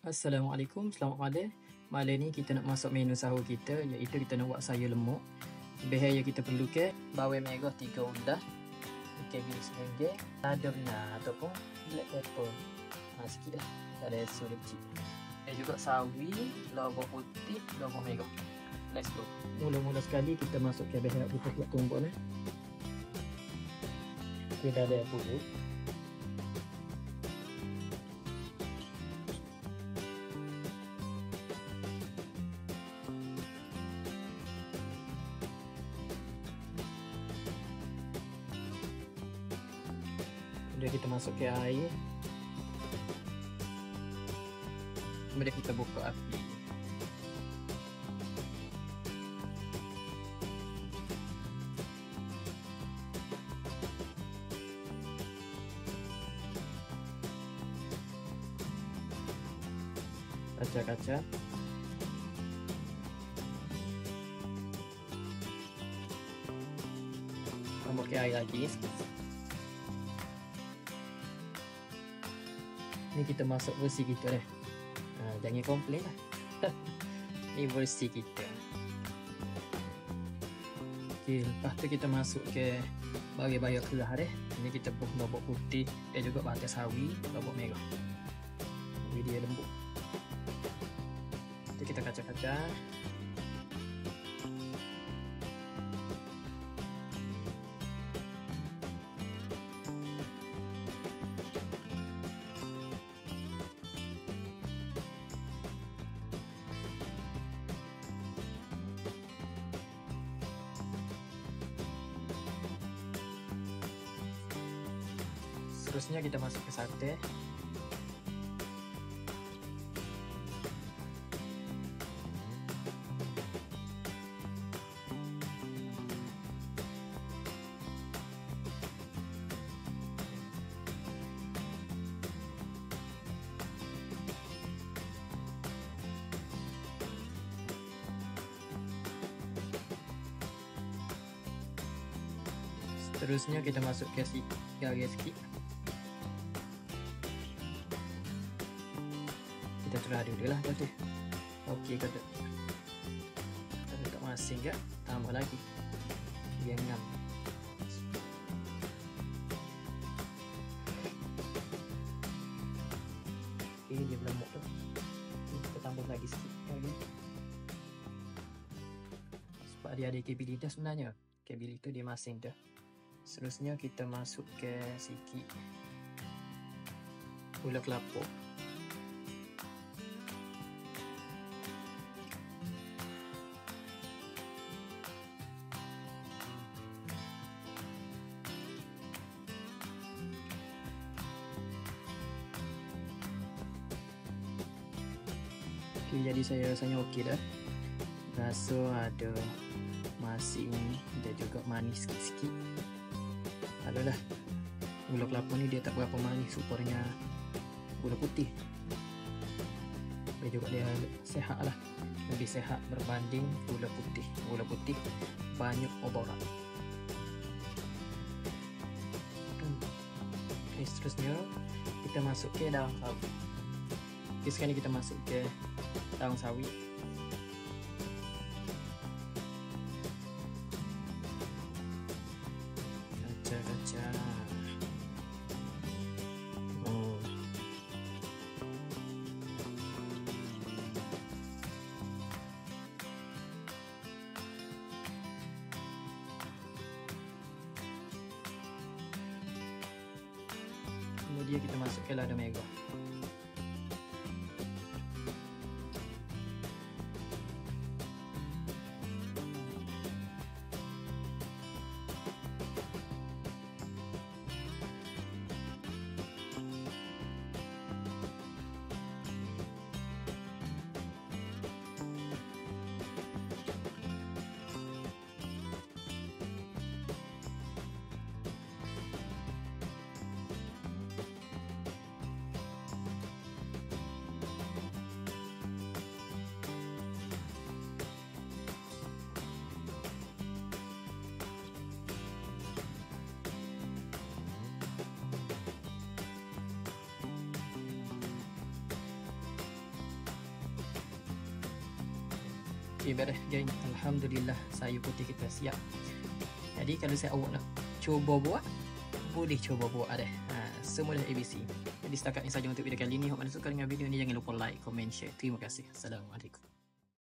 Assalamualaikum, selamat malam. Malam ni kita nak masuk menu sahur kita, iaitu kita nak buat sayur lemuk. Bahan yang kita perlukan bawang merah 3 undah, ikan bilis serenggeng, lada benar ataupun black pepper. Sikit dah, tak ada susu dia kecil. Dan juga sawi, lawang putih, lawang merah. Let's go. Mula-mula sekali kita masukkan bahan kita buat tumbuk ni. Kita ada bulu. Kemudian kita masukkan air. Kemudian kita buka api. Kacang-kacang. Tambahkan air lagi. Ni kita masuk versi kita dah. Jangan komplain lah. Ni versi kita. Okay, lepas tu kita masuk ke bagian-bagian kerah dah. Ni kita pun lobak putih dan juga batang sawi, lobak merah. Jadi dia lembut. Nanti kita kacang-kacang. Seterusnya kita masuk ke sate. Seterusnya kita masuk ke garis sikit. Kita try dulu lah tadi. Okey kata. Kalau tak masing ke, tambah lagi. Biar ngam. Okey, dia berlemuk tu. Kita tambah lagi sikit lagi. Sebab dia ada kabel dah sebenarnya. Kabel itu dia masing dah. Seterusnya kita masuk ke sikit gula kelapa. Jadi saya rasanya okey dah. Rasa ada masin dan juga manis sikit-sikit. Adalah gula kelapa ni dia tak berapa manis rupa-rupanya gula putih. Dan juga dia sehat lah. Lebih sehat berbanding gula putih. Gula putih banyak oborat. Okay, seterusnya kita masuk ke daun sawi. Okay, sekarang ni kita masuk ke daun sawi. Kacang-kacang. Kemudian kita masuk ke lada merah. Okey, beres geng. Alhamdulillah sayur putih kita siap. Jadi kalau saya awak nak cuba buat, boleh cuba buat deh. Semua dah ABC. Jadi setakat ini saja untuk video kali ini. Jika anda suka dengan video ini, jangan lupa like, komen, share. Terima kasih. Assalamualaikum.